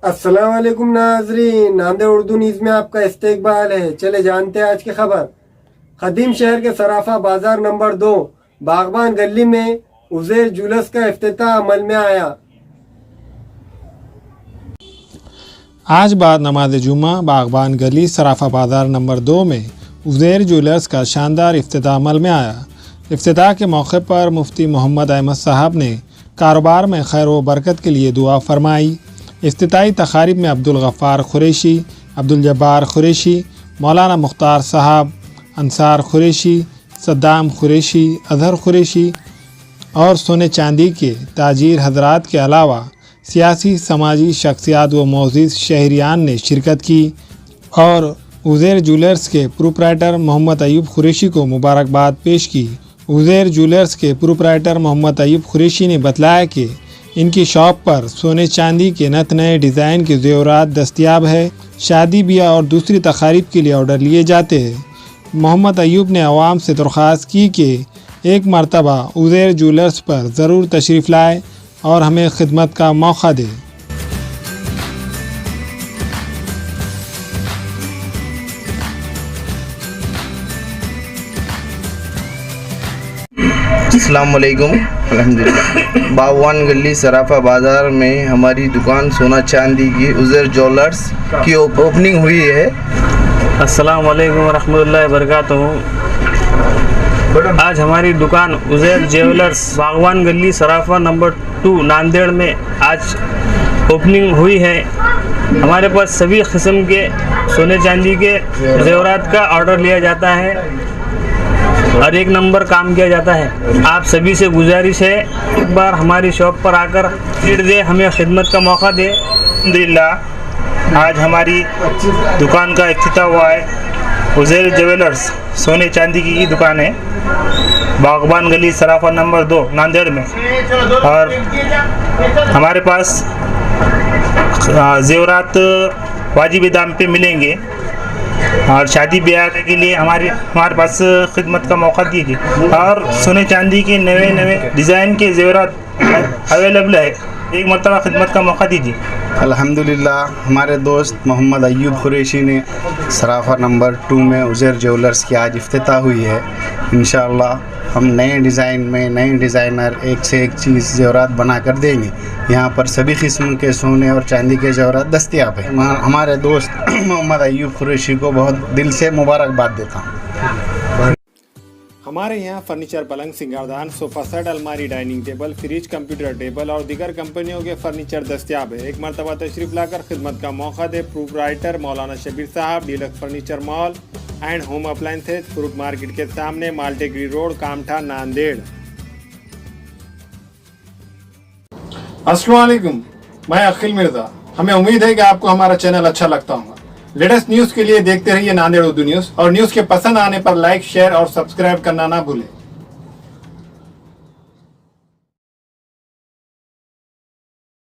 अस्सलाम वालेकुम नाजरीन, नांदेड़ उर्दू न्यूज़ में आपका इस्तकबाल है। चले जानते हैं आज की खबर। खदीम शहर के सराफा बाजार नंबर 2 बागबान गली में उज़ैर ज्वेलर्स का इफ्तिताह अमल में आया। आज बाद नमाज जुमा बागबान गली सराफा बाजार नंबर 2 में उज़ैर ज्वेलर्स का शानदार इफ्तिताह अमल में आया। इफ्तिताह के मौके पर मुफ्ती मोहम्मद अहमद साहब ने कारोबार में खैर व बरकत के लिए दुआ फरमाई। इफ्तिताई तकारीब में अब्दुल गफ़ार कुरैशी, अब्दुल जब्बार कुरैशी, मौलाना मुख्तार साहब, अंसार कुरैशी, सद्दाम कुरैशी, अजहर कुरैशी और सोने चांदी के ताजीर हजरात के अलावा सियासी समाजी शख्सियात व मौजूद शहरियान ने शिरकत की और उज़ैर ज्वेलर्स के प्रोप्राइटर मोहम्मद अयूब कुरैशी को मुबारकबाद पेश की। उज़ैर ज्वेलर्स के प्रोप्राइटर मोहम्मद अयूब कुरैशी ने बतलाया कि इनकी शॉप पर सोने चांदी के नत नए डिज़ाइन के ज़ेवरात दस्तियाब है। शादी ब्याह और दूसरी तकारीब के लिए ऑर्डर लिए जाते हैं। मोहम्मद अयूब ने आवाम से दरख्वास्त की कि एक मरतबा उज़ैर ज्वेलर्स पर ज़रूर तशरीफ़ लाए और हमें खिदमत का मौका दे। अस्सलाम वालेकुम। अल्हम्दुलिल्लाह बागबान गली सराफा बाज़ार में हमारी दुकान सोना चांदी की उज़ैर ज्वेलर्स की ओपनिंग हुई है। अस्सलाम वालेकुम रहमतुल्लाहि व बरकातहू। आज हमारी दुकान उज़ैर ज्वेलर्स बागबान गली सराफा नंबर 2 नांदेड़ में आज ओपनिंग हुई है। हमारे पास सभी किस्म के सोने चांदी के ज़ेवरात का ऑर्डर लिया जाता है और एक नंबर काम किया जाता है। आप सभी से गुजारिश है एक बार हमारी शॉप पर आकर विजिट दे, हमें खिदमत का मौका दे। अल्हम्दुलिल्लाह आज हमारी दुकान का इफ्तिताह हुआ है। उज़ैर ज्वेलर्स सोने चांदी की दुकान है बागबान गली सराफा नंबर 2 नांदेड़ में और हमारे पास ज़ेवरात वाजिब दाम पे मिलेंगे और शादी ब्याह के लिए हमारे पास खिदमत का मौका दीजिए और सोने चांदी के नए डिज़ाइन के ज़ेवरात अवेलेबल है। एक मरतबा खिदमत का मौका दीजिए। अल्हम्दुलिल्लाह हमारे दोस्त मोहम्मद अयूब कुरैशी ने सराफा नंबर 2 में उज़ैर ज्वेलर्स की आज इफ्तिताह हुई है। इंशाअल्लाह हम नए डिज़ाइन में नए डिज़ाइनर एक से एक चीज़ ज़ेवरात बना कर देंगे। यहाँ पर सभी किस्म के सोने और चांदी के ज़ेवरात दस्तियाब है। हमारे दोस्त मोहम्मद अयूब कुरैशी को बहुत दिल से मुबारकबाद देता हूँ। हमारे यहाँ फर्नीचर, पलंग, सिंगारदान, सोफ़ा सेट, अलमारी, dining table, fridge, computer table और दीगर कंपनियों के फर्नीचर दस्तियाब है। एक मरतबा तशरीफ़ लाकर खिदमत का मौका दे। प्रोप्राइटर मौलाना शबीर साहब, deluxe furniture mall and home appliances, fruit market के सामने, माल्टेगरी रोड, कामठा, नांदेड़। अस्सलाम वालेकुम, मैं अखिल मिर्ज़ा। हमें उम्मीद है कि आपको हमारा चैनल अच्छा लगता होगा। लेटेस्ट न्यूज़ के लिए देखते रहिए नांदेड़ उर्दू न्यूज़ और न्यूज़ के पसंद आने पर लाइक, शेयर और सब्सक्राइब करना ना भूलें।